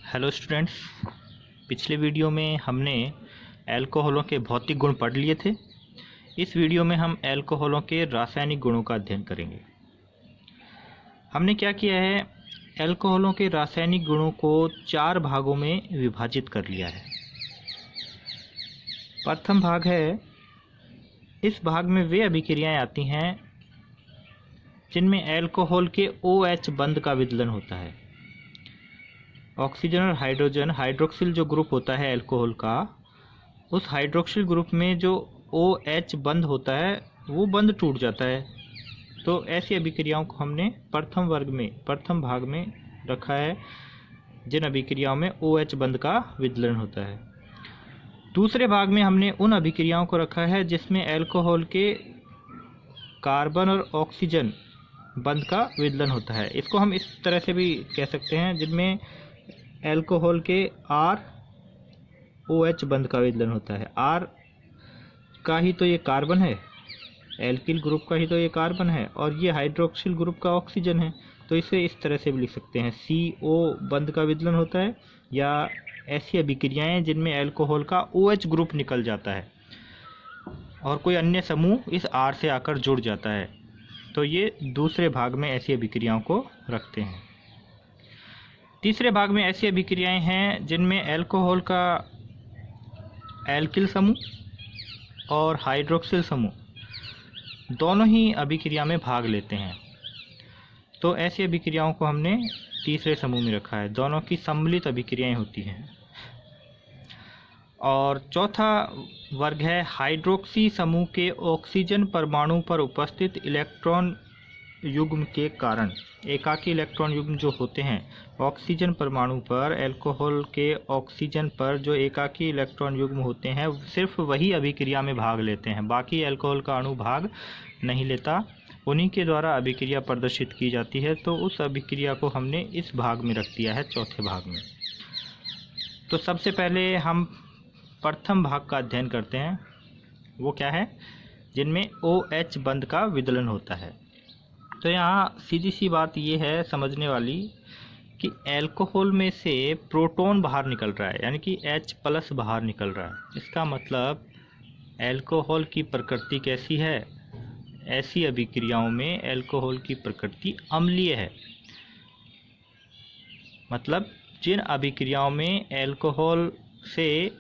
Hello students, पिछले video में हमने अल्कोहलों के भौतिक गुण पढ़ लिए थे। इस वीडियो में हम अल्कोहलों के रासायनिक गुणों का अध्ययन करेंगे। हमने क्या किया है, अल्कोहलों के रासायनिक गुणों को 4 भागों में विभाजित कर लिया है। प्रथम भाग है, इस भाग में वे अभिक्रियाएं आती हैं जिनमें अल्कोहल के OH बंध का विदलन होता है। ऑक्सीजन और हाइड्रोजन हाइड्रोक्सिल जो ग्रुप होता है अल्कोहल का, उस हाइड्रोक्सिल ग्रुप में जो OH बंध होता है वो बंध टूट जाता है। तो ऐसी अभिक्रियाओं को हमने प्रथम भाग में रखा है, जिन अभिक्रियाओं में OH बंध का विदलन होता है। दूसरे भाग में हमने उन अभिक्रियाओं को रखा है जिसमें अल्कोहल के कार्बन और ऑक्सीजन बंध का विदलन होता है। इसको हम इस तरह से भी कह सकते हैं, जिनमें अल्कोहल के R-OH बंध का विदलन होता है। R का ही तो ये कार्बन है, एल्किल ग्रुप का ही तो ये कार्बन है, और ये हाइड्रोक्सिल ग्रुप का ऑक्सीजन है। तो इसे इस तरह से भी लिख सकते हैं, CO बंध का विदलन होता है, या ऐसी अभिक्रियाएं जिनमें अल्कोहल का OH ग्रुप निकल जाता है और कोई अन्य समूह इस R से आकर जुड़ जाता है। तो ये दूसरे भाग में ऐसी अभिक्रियाओं को रखते हैं। तीसरे भाग में ऐसी अभिक्रियाएं हैं जिनमें अल्कोहल का एल्किल समूह और हाइड्रोक्सिल समूह दोनों ही अभिक्रिया में भाग लेते हैं। तो ऐसी अभिक्रियाओं को हमने तीसरे समूह में रखा है, दोनों की सम्मिलित अभिक्रियाएं होती हैं। और चौथा वर्ग है हाइड्रोक्सी समूह के ऑक्सीजन परमाणु पर उपस्थित इलेक्ट्रॉन युग्म के कारण। एकाकी इलेक्ट्रॉन युग्म जो होते हैं ऑक्सीजन परमाणु पर, अल्कोहल के ऑक्सीजन पर जो एकाकी इलेक्ट्रॉन युग्म होते हैं, सिर्फ वही अभिक्रिया में भाग लेते हैं, बाकी अल्कोहल का अणु भाग नहीं लेता। उन्हीं के द्वारा अभिक्रिया प्रदर्शित की जाती है। तो उस अभिक्रिया को हमने इस भाग में रख दिया है, चौथे भाग में। तो सबसे पहले हम प्रथम भाग का अध्ययन करते हैं। वो क्या है, जिनमें OH बंध का विदलन होता है। तो यहाँ सीधी सी बात ये है समझने वाली कि अल्कोहल में से प्रोटॉन बाहर निकल रहा है, यानी कि H+ बाहर निकल रहा है। इसका मतलब अल्कोहल की प्रकृति कैसी है? ऐसी अभिक्रियाओं में अल्कोहल की प्रकृति अम्लीय है। मतलब जिन अभिक्रियाओं में अल्कोहल से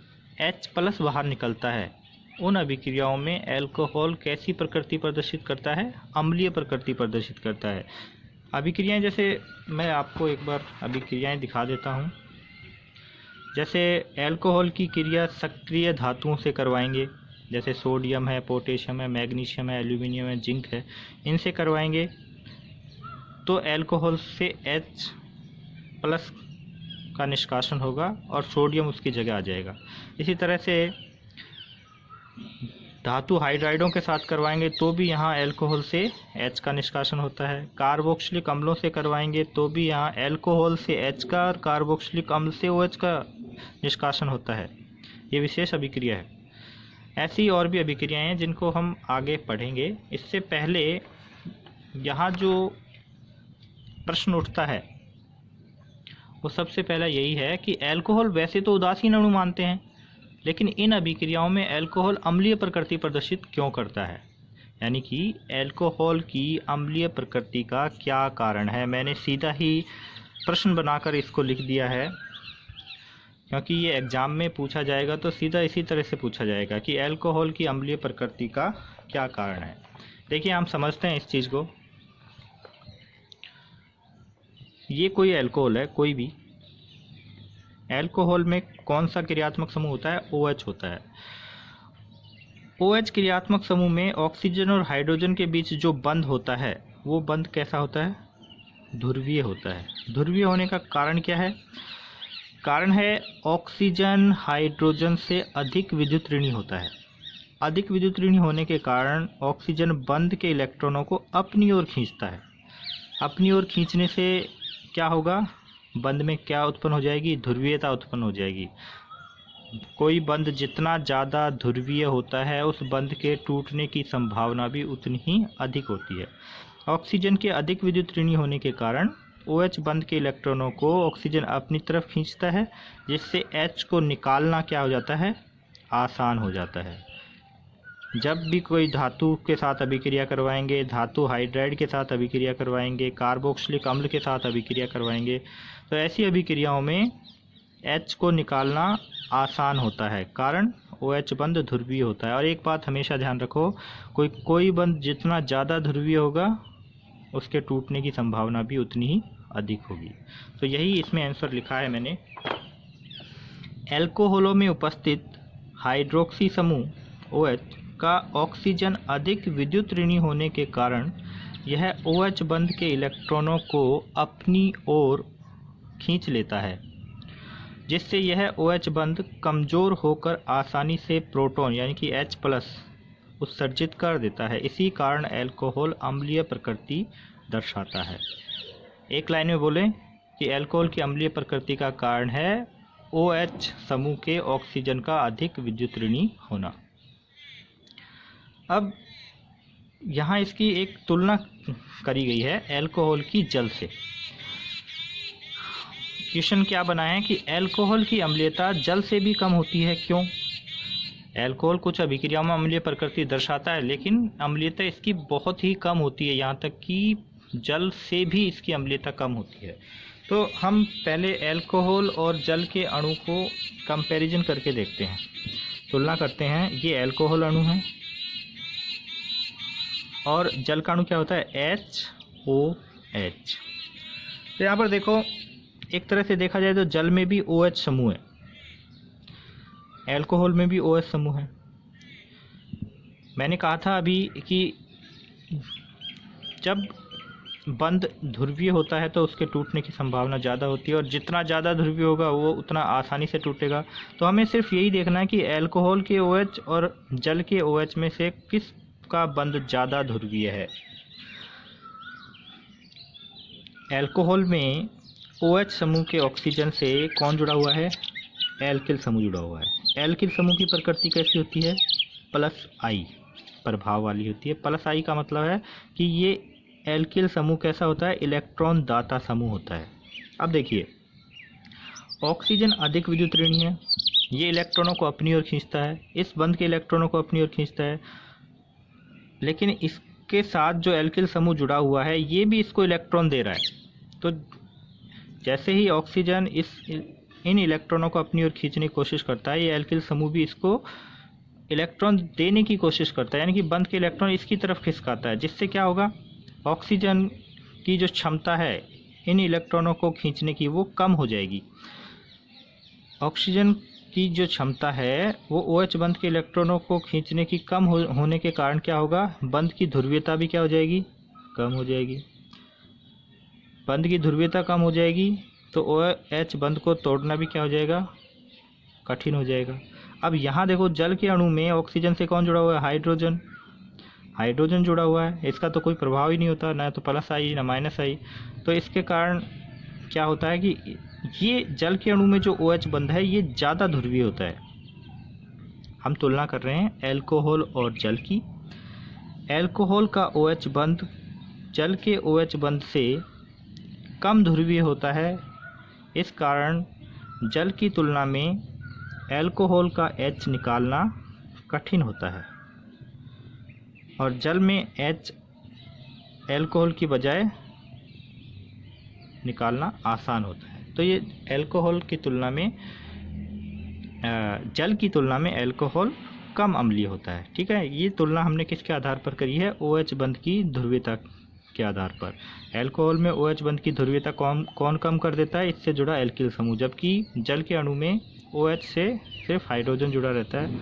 H+ बाहर निकलता है, उन अभिक्रियाओं में अल्कोहल कैसी प्रकृति प्रदर्शित करता है? अम्लीय प्रकृति प्रदर्शित करता है। अभिक्रियाएं, जैसे मैं आपको एक बार अभिक्रियाएं दिखा देता हूं। जैसे अल्कोहल की क्रिया सक्रिय धातुओं से करवाएंगे, जैसे सोडियम है, पोटेशियम है, मैग्नीशियम है, एल्यूमिनियम है, जिंक है, इनसे करवाएंगे तो अल्कोहल से H+ का निष्कासन होगा और सोडियम उसकी जगह आ जाएगा। इसी तरह से धातु हाइड्राइडों के साथ करवाएंगे तो भी यहाँ अल्कोहल से H का निष्कासन होता है। कार्बोक्सिलिक अम्लों से करवाएंगे तो भी यहाँ अल्कोहल से H का और कार्बोक्सिलिक अम्ल से OH का निष्कासन होता है। ये विशेष अभिक्रिया है। ऐसी और भी अभिक्रियाएं हैं जिनको हम आगे पढ़ेंगे। इससे पहले यहाँ जो प्रश्न उठता है वो सबसे पहला यही है कि अल्कोहल वैसे तो उदासीन अणु मानते हैं, लेकिन इन अभिक्रियाओं में अल्कोहल अम्लीय प्रकृति प्रदर्शित क्यों करता है? यानी कि अल्कोहल की अम्लीय प्रकृति का क्या कारण है? मैंने सीधा ही प्रश्न बनाकर इसको लिख दिया है, क्योंकि ये एग्जाम में पूछा जाएगा तो सीधा इसी तरह से पूछा जाएगा कि अल्कोहल की अम्लीय प्रकृति का क्या कारण है। देखिए, हम समझते हैं इस चीज़ को। ये कोई अल्कोहल है, कोई भी अल्कोहल में कौन सा क्रियात्मक समूह होता है? OH होता है। OH क्रियात्मक समूह में ऑक्सीजन और हाइड्रोजन के बीच जो बंध होता है वो बंध कैसा होता है? ध्रुवीय होता है। ध्रुवीय होने का कारण क्या है? कारण है ऑक्सीजन हाइड्रोजन से अधिक विद्युत ऋणी होता है। अधिक विद्युत ऋणी होने के कारण ऑक्सीजन बंध के इलेक्ट्रॉनों को अपनी ओर खींचता है। अपनी ओर खींचने से क्या होगा? बंध में क्या उत्पन्न हो जाएगी? ध्रुवीयता उत्पन्न हो जाएगी। कोई बंध जितना ज़्यादा ध्रुवीय होता है, उस बंध के टूटने की संभावना भी उतनी ही अधिक होती है। ऑक्सीजन के अधिक विद्युत ऋणी होने के कारण OH बंध के इलेक्ट्रॉनों को ऑक्सीजन अपनी तरफ खींचता है, जिससे H को निकालना क्या हो जाता है, आसान हो जाता है। जब भी कोई धातु के साथ अभिक्रिया करवाएंगे, धातु हाइड्राइड के साथ अभिक्रिया करवाएंगे, कार्बोक्सिलिक अम्ल के साथ अभिक्रिया करवाएंगे, तो ऐसी अभिक्रियाओं में H को निकालना आसान होता है, कारण OH बंध ध्रुवीय होता है। और एक बात हमेशा ध्यान रखो, कोई बंध जितना ज़्यादा ध्रुवीय होगा उसके टूटने की संभावना भी उतनी ही अधिक होगी। तो यही इसमें आंसर लिखा है मैंने। एल्कोहलों में उपस्थित हाइड्रोक्सी समूह OH का ऑक्सीजन अधिक विद्युत ऋणी होने के कारण यह OH बंध के इलेक्ट्रॉनों को अपनी ओर खींच लेता है, जिससे यह OH बंध कमज़ोर होकर आसानी से प्रोटॉन यानी कि H+ उत्सर्जित कर देता है। इसी कारण एल्कोहल अम्लीय प्रकृति दर्शाता है। एक लाइन में बोलें कि एल्कोहल की अम्लीय प्रकृति का कारण है OH समूह के ऑक्सीजन का अधिक विद्युत ऋणी होना। अब यहाँ इसकी एक तुलना करी गई है एल्कोहल की जल से। क्वेश्चन क्या बना है कि एल्कोहल की अम्लीयता जल से भी कम होती है, क्यों? एल्कोहल कुछ अभिक्रियाओं में अम्लीय प्रकृति दर्शाता है, लेकिन अम्लीयता इसकी बहुत ही कम होती है, यहाँ तक कि जल से भी इसकी अम्लीयता कम होती है। तो हम पहले एल्कोहल और जल के अणु को कंपैरिजन करके देखते हैं, तुलना करते हैं। ये एल्कोहल अणु है और जल का अणु क्या होता है, HOH। तो यहाँ पर देखो, एक तरह से देखा जाए तो जल में भी OH समूह है, एल्कोहल में भी OH समूह है। मैंने कहा था अभी कि जब बंध ध्रुवीय होता है तो उसके टूटने की संभावना ज़्यादा होती है, और जितना ज़्यादा ध्रुवीय होगा वो उतना आसानी से टूटेगा। तो हमें सिर्फ यही देखना है कि एल्कोहल के OH और जल के OH में से किस का बंध ज़्यादा ध्रुवीय है। एल्कोहल में OH समूह के ऑक्सीजन से कौन जुड़ा हुआ है, एल्किल समूह जुड़ा हुआ है। एल्किल समूह की प्रकृति कैसी होती है, +I प्रभाव वाली होती है। +I का मतलब है कि ये एल्किल समूह कैसा होता है, इलेक्ट्रॉन दाता समूह होता है। अब देखिए, ऑक्सीजन अधिक विद्युत ऋणी है, ये इलेक्ट्रॉनों को अपनी ओर खींचता है, इस बंध के इलेक्ट्रॉनों को अपनी ओर खींचता है, लेकिन इसके साथ जो एल्किल समूह जुड़ा हुआ है ये भी इसको इलेक्ट्रॉन दे रहा है। तो जैसे ही ऑक्सीजन इन इलेक्ट्रॉनों को अपनी ओर खींचने की कोशिश करता है, ये एल्किल समूह भी इसको इलेक्ट्रॉन देने की कोशिश करता है, यानी कि बंध के इलेक्ट्रॉन इसकी तरफ खिसकाता है, जिससे क्या होगा, ऑक्सीजन की जो क्षमता है इन इलेक्ट्रॉनों को खींचने की वो कम हो जाएगी। ऑक्सीजन की जो क्षमता है वो OH बंध के इलेक्ट्रॉनों को खींचने की कम होने के कारण क्या होगा, बंध की ध्रुवीयता भी क्या हो जाएगी, कम हो जाएगी। बंध की ध्रुवीयता कम हो जाएगी तो OH बंध को तोड़ना भी क्या हो जाएगा, कठिन हो जाएगा। अब यहाँ देखो, जल के अणु में ऑक्सीजन से कौन जुड़ा हुआ है, हाइड्रोजन। हाइड्रोजन जुड़ा हुआ है, इसका तो कोई प्रभाव ही नहीं होता, ना तो +I ना -I। तो इसके कारण क्या होता है कि ये जल के अणु में जो OH बंध है ये ज़्यादा ध्रुवीय होता है। हम तुलना कर रहे हैं एल्कोहल और जल की। एल्कोहल का OH बंध जल के OH बंध से कम ध्रुवीय होता है, इस कारण जल की तुलना में एल्कोहल का H निकालना कठिन होता है, और जल में H एल्कोहल की बजाय निकालना आसान होता है। तो ये एल्कोहल की तुलना में जल की तुलना में एल्कोहल कम अम्लीय होता है। ठीक है, ये तुलना हमने किसके आधार पर करी है, OH बंध की ध्रुवीयता के आधार पर। एल्कोहल में OH बंध की ध्रुवीयता कौन कम कर देता है, इससे जुड़ा एल्किल समूह, जबकि जल के अणु में OH से सिर्फ हाइड्रोजन जुड़ा रहता है,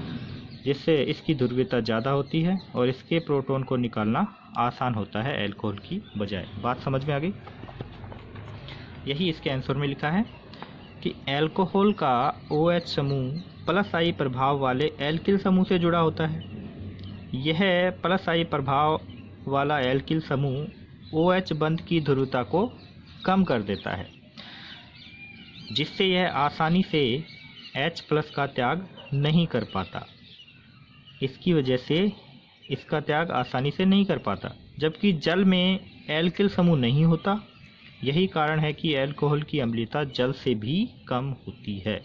जिससे इसकी ध्रुवीयता ज़्यादा होती है और इसके प्रोटॉन को निकालना आसान होता है एल्कोहल की बजाय। बात समझ में आ गई? यही इसके आंसर में लिखा है कि एल्कोहल का OH समूह +I प्रभाव वाले एल्किल समूह से जुड़ा होता है। यह +I प्रभाव वाला एल्किल समूह OH बंध की ध्रुवता को कम कर देता है, जिससे यह आसानी से H+ का त्याग नहीं कर पाता। इसकी वजह से इसका त्याग आसानी से नहीं कर पाता। जबकि जल में एल्किल समूह नहीं होता, यही कारण है कि अल्कोहल की अम्लीयता जल से भी कम होती है।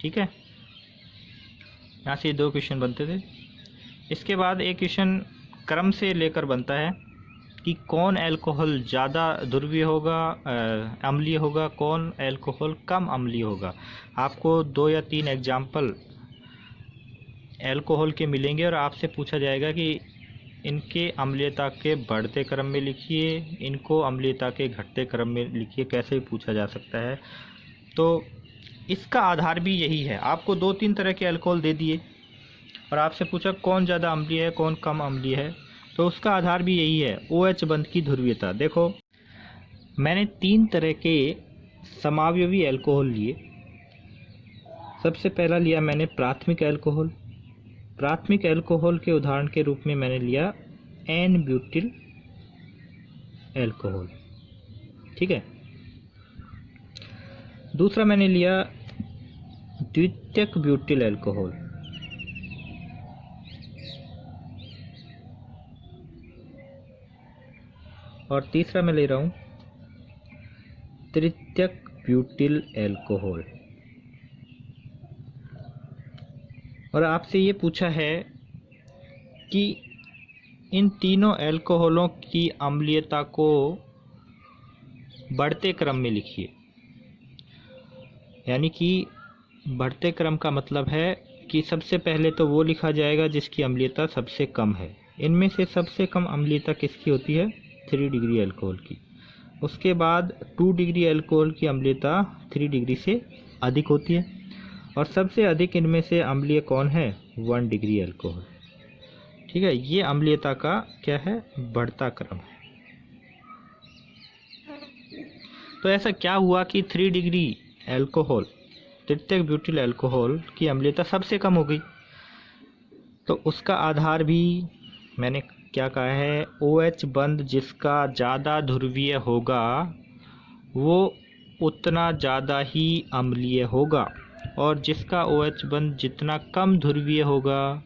ठीक है, यहाँ से 2 क्वेश्चन बनते थे। इसके बाद एक क्वेश्चन क्रम से लेकर बनता है कि कौन अल्कोहल ज़्यादा ध्रुवीय होगा, अम्लीय होगा, कौन अल्कोहल कम अम्लीय होगा। आपको 2 या 3 एग्जाम्पल अल्कोहल के मिलेंगे और आपसे पूछा जाएगा कि इनके अम्लीयता के बढ़ते क्रम में लिखिए, इनको अम्लीयता के घटते क्रम में लिखिए, कैसे भी पूछा जा सकता है। तो इसका आधार भी यही है। आपको 2-3 तरह के अल्कोहल दे दिए और आपसे पूछा कौन ज़्यादा अम्लीय है, कौन कम अम्लीय है, तो उसका आधार भी यही है, OH बंध की ध्रुवीयता। देखो, मैंने 3 तरह के समावयवी अल्कोहल लिए। सबसे पहला लिया मैंने प्राथमिक अल्कोहल। प्राथमिक अल्कोहल के उदाहरण के रूप में मैंने लिया N-ब्यूटिल अल्कोहल। ठीक है। दूसरा मैंने लिया द्वितीयक ब्यूटिल अल्कोहल। और तीसरा मैं ले रहा हूं तृतीयक ब्यूटिल अल्कोहल। और आपसे ये पूछा है कि इन तीनों अल्कोहलों की अम्लीयता को बढ़ते क्रम में लिखिए। यानी कि बढ़ते क्रम का मतलब है कि सबसे पहले तो वो लिखा जाएगा जिसकी अम्लीयता सबसे कम है। इनमें से सबसे कम अम्लीयता किसकी होती है? 3 डिग्री अल्कोहल की। उसके बाद 2 डिग्री अल्कोहल की अम्लीयता 3 डिग्री से अधिक होती है। और सबसे अधिक इनमें से अम्लीय कौन है? 1 डिग्री अल्कोहल। ठीक है, ये अम्लीयता का क्या है? बढ़ता क्रम है। तो ऐसा क्या हुआ कि 3 डिग्री अल्कोहल, तृतीयक ब्यूटिल अल्कोहल की अम्लीयता सबसे कम हो गई? तो उसका आधार भी मैंने क्या कहा है, OH बंध जिसका ज़्यादा ध्रुवीय होगा वो उतना ज़्यादा ही अम्लीय होगा, और जिसका OH बंध जितना कम ध्रुवीय होगा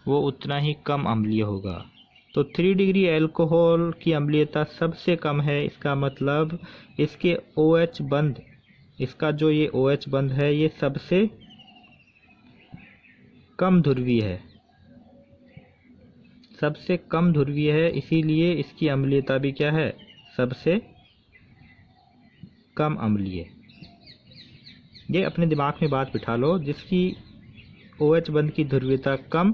वो उतना ही कम अम्लीय होगा। तो 3 डिग्री अल्कोहल की अम्लीयता सबसे कम है। इसका मतलब इसके OH बंध, इसका जो ये OH बंध है ये सबसे कम ध्रुवीय है, सबसे कम ध्रुवीय है, इसीलिए इसकी अम्लीयता भी क्या है? सबसे कम अम्लीय। ये अपने दिमाग में बात बिठा लो, जिसकी OH बंध की ध्रुवीयता कम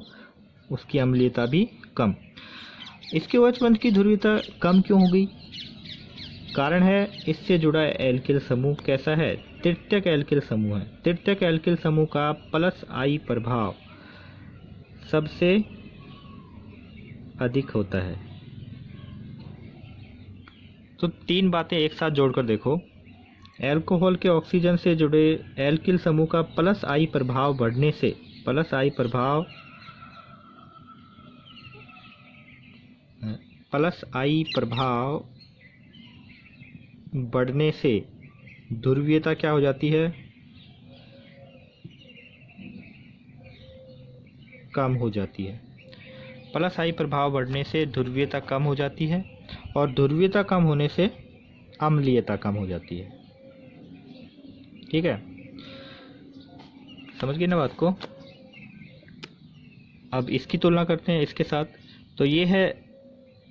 उसकी अम्लीयता भी कम। इसके OH बंध की ध्रुवीयता कम क्यों हो गई? कारण है इससे जुड़ा एल्किल समूह कैसा है? तृतीयक एल्किल समूह है। तृतीयक एल्किल समूह का +I प्रभाव सबसे अधिक होता है। तो 3 बातें एक साथ जोड़कर देखो। अल्कोहल के ऑक्सीजन से जुड़े एल्किल समूह का +I प्रभाव बढ़ने से, +I प्रभाव बढ़ने से ध्रुवीयता क्या हो जाती है? कम हो जाती है। +I प्रभाव बढ़ने से ध्रुवीयता कम हो जाती है, और ध्रुवीयता कम होने से अम्लीयता कम हो जाती है। ठीक है, समझ गए ना बात को? अब इसकी तुलना करते हैं इसके साथ। तो ये है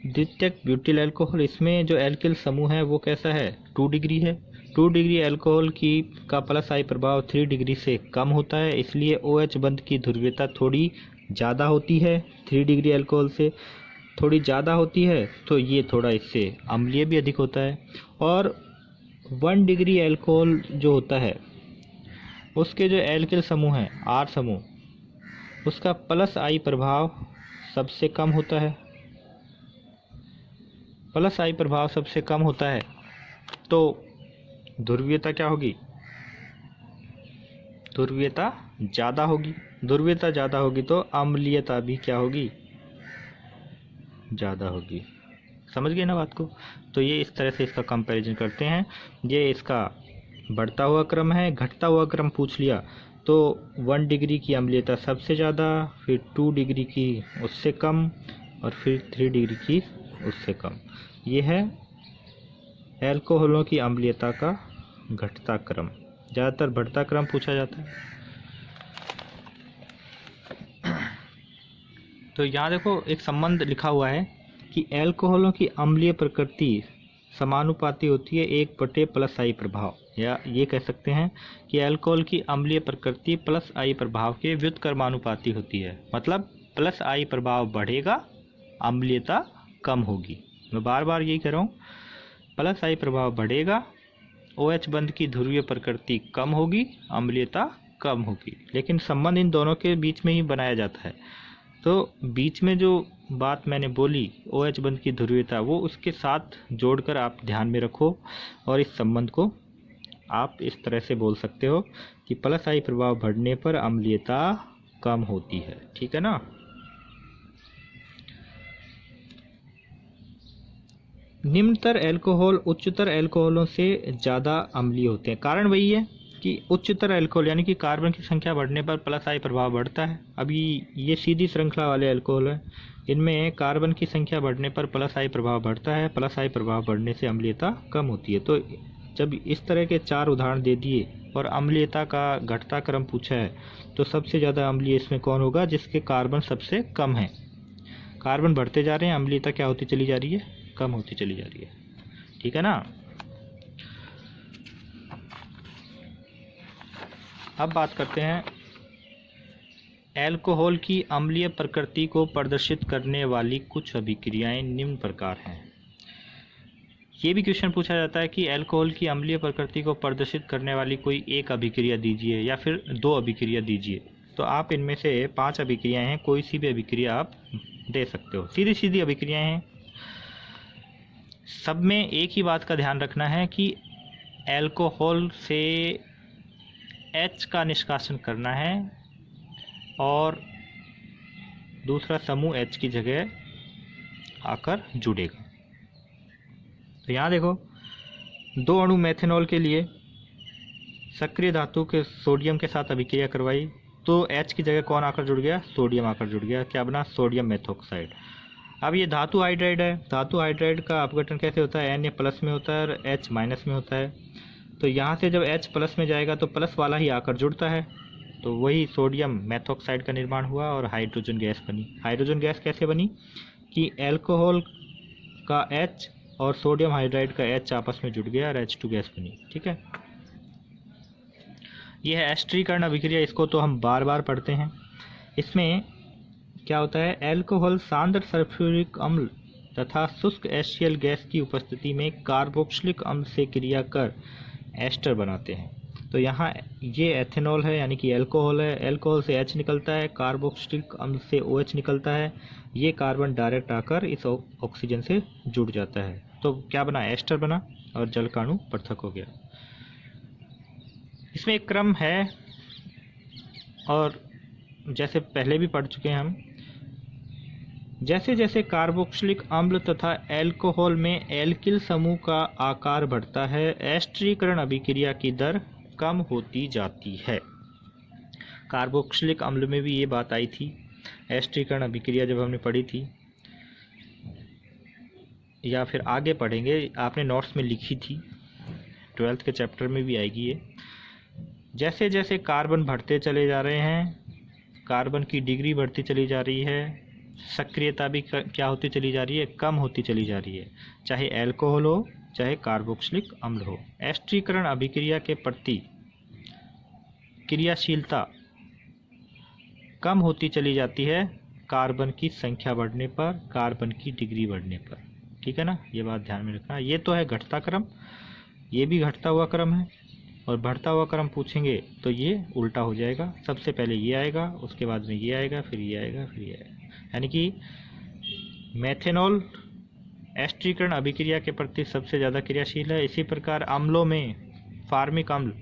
द्वितीयक ब्यूटिल अल्कोहल। इसमें जो एल्किल समूह है वो कैसा है? 2 डिग्री है। 2 डिग्री अल्कोहल का +I प्रभाव 3 डिग्री से कम होता है, इसलिए OH बंध की ध्रुवीयता थोड़ी ज़्यादा होती है। 3 डिग्री अल्कोहल से थोड़ी ज़्यादा होती है, तो ये थोड़ा इससे अम्लीय भी अधिक होता है। और 1 डिग्री अल्कोहल जो होता है उसके जो एल्किल समूह है, R समूह, उसका +I प्रभाव सबसे कम होता है। +I प्रभाव सबसे कम होता है तो ध्रुवीयता क्या होगी? ध्रुवीयता ज़्यादा होगी। ध्रुवीयता ज़्यादा होगी तो अम्लीयता भी क्या होगी? ज़्यादा होगी। समझ गए ना बात को? तो ये इस तरह से इसका कंपैरिजन करते हैं। ये इसका बढ़ता हुआ क्रम है। घटता हुआ क्रम पूछ लिया तो 1 डिग्री की अम्लीयता सबसे ज़्यादा, फिर 2 डिग्री की उससे कम, और फिर 3 डिग्री की उससे कम। ये है एल्कोहलों की अम्लीयता का घटता क्रम, ज़्यादातर बढ़ता क्रम पूछा जाता है। तो यहाँ देखो एक संबंध लिखा हुआ है कि एल्कोहलों की अम्लीय प्रकृति समानुपाती होती है 1/+i प्रभाव, या ये कह सकते हैं कि अल्कोहल की अम्लीय प्रकृति +i प्रभाव के व्युत्क्रमानुपाती होती है। मतलब +i प्रभाव बढ़ेगा, अम्लीयता कम होगी। मैं बार बार यही कह रहा हूँ, +i प्रभाव बढ़ेगा, OH बंध की ध्रुवीय प्रकृति कम होगी, अम्लीयता कम होगी। लेकिन संबंध इन दोनों के बीच में ही बनाया जाता है। तो बीच में जो बात मैंने बोली OH बंध की ध्रुवीयता, वो उसके साथ जोड़कर आप ध्यान में रखो और इस संबंध को आप इस तरह से बोल सकते हो कि +i प्रभाव बढ़ने पर अम्लीयता कम होती है। ठीक है ना। निम्नतर एल्कोहल उच्चतर एल्कोहलों से ज़्यादा अम्लीय होते हैं। कारण वही है कि उच्चतर एल्कोहल यानी कि कार्बन की संख्या बढ़ने पर +i प्रभाव बढ़ता है। अभी ये सीधी श्रृंखला वाले एल्कोहल है, इनमें कार्बन की संख्या बढ़ने पर +i प्रभाव बढ़ता है, +i प्रभाव बढ़ने से अम्लीयता कम होती है। तो जब इस तरह के 4 उदाहरण दे दिए और अम्लीयता का घटता क्रम पूछा है, तो सबसे ज़्यादा अम्लीय इसमें कौन होगा? जिसके कार्बन सबसे कम है। कार्बन बढ़ते जा रहे हैं, अम्लीयता क्या होती चली जा रही है? कम होती चली जा रही है। ठीक है ना। अब बात करते हैं एल्कोहल की अम्लीय प्रकृति को प्रदर्शित करने वाली कुछ अभिक्रियाएं निम्न प्रकार हैं। ये भी क्वेश्चन पूछा जाता है कि एल्कोहल की अम्लीय प्रकृति को प्रदर्शित करने वाली कोई एक अभिक्रिया दीजिए या फिर 2 अभिक्रिया दीजिए। तो आप इनमें से 5 अभिक्रियाएं हैं, कोई सी भी अभिक्रिया आप दे सकते हो। सीधी सीधी अभिक्रियाएं हैं। सब में एक ही बात का ध्यान रखना है कि एल्कोहल से H का निष्कासन करना है और दूसरा समूह H की जगह आकर जुड़ेगा। तो यहाँ देखो, 2 अणु मेथनॉल के लिए सक्रिय धातु के सोडियम के साथ अभिक्रिया करवाई, तो H की जगह कौन आकर जुड़ गया? सोडियम आकर जुड़ गया। क्या बना? सोडियम मेथोक्साइड। अब ये धातु हाइड्राइड है। धातु हाइड्राइड का अपघटन कैसे होता है? Na प्लस में होता है और H माइनस में होता है। तो यहाँ से जब H प्लस में जाएगा तो प्लस वाला ही आकर जुड़ता है, तो वही सोडियम मेथोक्साइड का निर्माण हुआ और हाइड्रोजन गैस बनी। हाइड्रोजन गैस कैसे बनी? कि एल्कोहल का H और सोडियम हाइड्राइड का H आपस में जुड़ गया और H2 गैस बनी। ठीक है, यह है एस्टरीकरण अभिक्रिया। इसको तो हम बार बार पढ़ते हैं। इसमें क्या होता है? एल्कोहल सांद्र सल्फ्यूरिक अम्ल तथा शुष्क एशियल गैस की उपस्थिति में कार्बोक्सिलिक अम्ल से क्रिया कर एस्टर बनाते हैं। तो यहाँ ये एथेनॉल है, यानी कि एल्कोहल है। एल्कोहल से H निकलता है, कार्बोक्सिलिक अम्ल से OH निकलता है। ये कार्बन डायरेक्ट आकर इस ऑक्सीजन से जुड़ जाता है। तो क्या बना? एस्टर बना और जल का अणु पृथक हो गया। इसमें एक क्रम है और जैसे पहले भी पढ़ चुके हैं हम, जैसे जैसे कार्बोक्सिलिक अम्ल तथा एल्कोहल में एल्किल समूह का आकार बढ़ता है, एस्टरीकरण अभिक्रिया की दर कम होती जाती है। कार्बोक्सिलिक अम्ल में भी ये बात आई थी। एस्टरीकरण अभिक्रिया जब हमने पढ़ी थी या फिर आगे पढ़ेंगे, आपने नोट्स में लिखी थी, 12th के चैप्टर में भी आएगी ये। जैसे जैसे कार्बन बढ़ते चले जा रहे हैं, कार्बन की डिग्री बढ़ती चली जा रही है, सक्रियता भी क्या होती चली जा रही है? कम होती चली जा रही है, चाहे एल्कोहल हो चाहे कार्बोक्सिलिक अम्ल हो। एस्टरीकरण अभिक्रिया के प्रति क्रियाशीलता कम होती चली जाती है कार्बन की संख्या बढ़ने पर, कार्बन की डिग्री बढ़ने पर। ठीक है ना, ये बात ध्यान में रखना। ये तो है घटता क्रम, ये भी घटता हुआ क्रम है। और बढ़ता हुआ क्रम पूछेंगे तो ये उल्टा हो जाएगा। सबसे पहले ये आएगा, उसके बाद में ये आएगा, फिर ये आएगा, फिर ये आएगा। यानी कि मेथेनॉल एस्टरीकरण अभिक्रिया के प्रति सबसे ज़्यादा क्रियाशील है। इसी प्रकार अम्लों में फार्मिक अम्ल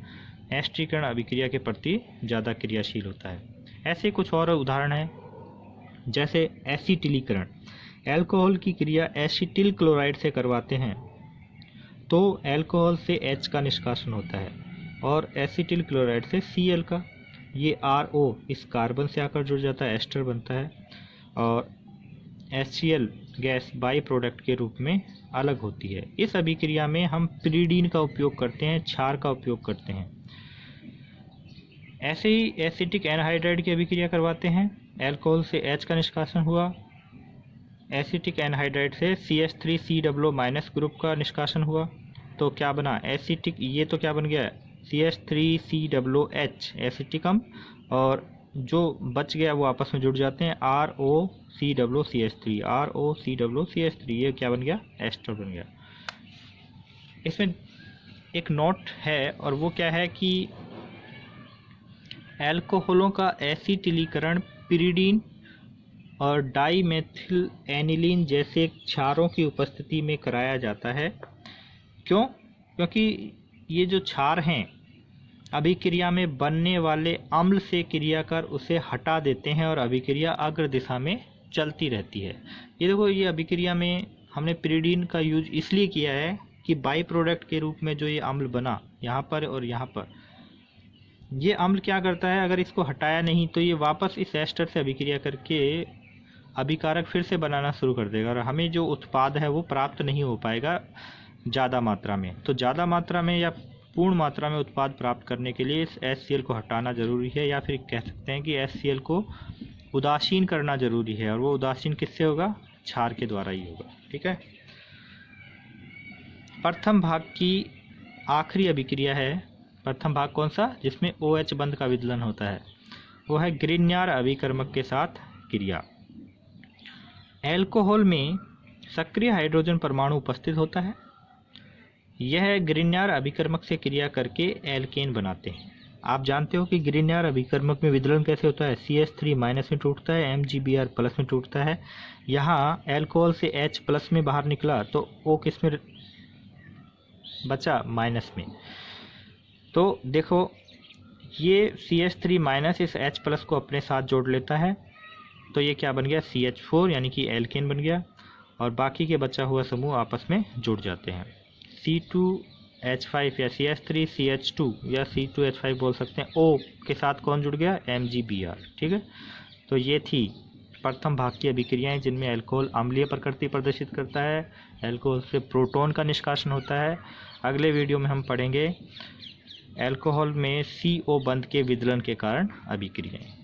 एस्टरीकरण अभिक्रिया के प्रति ज़्यादा क्रियाशील होता है। ऐसे कुछ और उदाहरण हैं, जैसे एसिटिलीकरण। एल्कोहल की क्रिया एसिटिल क्लोराइड से करवाते हैं तो एल्कोहल से H का निष्कासन होता है और एसिटिल क्लोराइड से Cl का। ये RO इस कार्बन से आकर जुड़ जाता है, एस्टर बनता है। और HCl गैस बाई प्रोडक्ट के रूप में अलग होती है। इस अभिक्रिया में हम पिरीडीन का उपयोग करते हैं, क्षार का उपयोग करते हैं। ऐसे ही एसिटिक एनहाइड्राइड की अभिक्रिया करवाते हैं। एल्कोहल से H का निष्कासन हुआ, एसिटिक एनहाइड्राइड से CH3COO- ग्रुप का निष्कासन हुआ, तो क्या बना एसिटिक, ये तो क्या बन गया CH3COOH एसिटिक अम्ल, और जो बच गया वो आपस में जुड़ जाते हैं ROCOCH3 ROCOCH3, ये क्या बन गया एस्टर बन गया। इसमें एक नोट है और वो क्या है कि एल्कोहलों का एसिटिलीकरण पिरीडीन और डाईमेथिल एनिलीन जैसे क्षारों की उपस्थिति में कराया जाता है। क्यों? क्योंकि ये जो क्षार हैं अभिक्रिया में बनने वाले अम्ल से क्रिया कर उसे हटा देते हैं और अभिक्रिया अग्र दिशा में चलती रहती है। ये देखो, ये अभिक्रिया में हमने पिरीडीन का यूज इसलिए किया है कि बाई प्रोडक्ट के रूप में जो ये अम्ल बना यहाँ पर और यहाँ पर, ये अम्ल क्या करता है, अगर इसको हटाया नहीं तो ये वापस इस एस्टर से अभिक्रिया करके अभिकारक फिर से बनाना शुरू कर देगा और हमें जो उत्पाद है वो प्राप्त नहीं हो पाएगा ज़्यादा मात्रा में। तो ज़्यादा मात्रा में या पूर्ण मात्रा में उत्पाद प्राप्त करने के लिए इस HCl को हटाना ज़रूरी है, या फिर कह सकते हैं कि HCl को उदासीन करना ज़रूरी है, और वो उदासीन किससे होगा, क्षार के द्वारा ही होगा। ठीक है। प्रथम भाग की आखिरी अभिक्रिया है, प्रथम भाग कौन सा, जिसमें OH बंध का विदलन होता है, वो है ग्रिग्नार्ड अभिकर्मक के साथ क्रिया। एल्कोहल में सक्रिय हाइड्रोजन परमाणु उपस्थित होता है। यह ग्रिग्नार्ड अभिकर्मक से क्रिया करके एल्केन बनाते हैं। आप जानते हो कि ग्रिग्नार्ड अभिकर्मक में विदलन कैसे होता है, CH3- में टूटता है, MgBr+ में टूटता है। यहाँ एल्कोहल से H+ में बाहर निकला तो O किस में बचा, माइनस में। तो देखो, ये CH3- इस H+ को अपने साथ जोड़ लेता है, तो ये क्या बन गया CH4 यानी कि एल्केन बन गया, और बाकी के बचा हुआ समूह आपस में जुड़ जाते हैं। C2H5 या CH3CH2 या C2H5 बोल सकते हैं। O के साथ कौन जुड़ गया, MgBr। ठीक है। तो ये थी प्रथम भाग की अभिक्रियाएं जिनमें अल्कोहल अम्लीय प्रकृति प्रदर्शित करता है, अल्कोहल से प्रोटॉन का निष्कासन होता है। अगले वीडियो में हम पढ़ेंगे अल्कोहल में CO बंध के विदलन के कारण अभिक्रियाएं।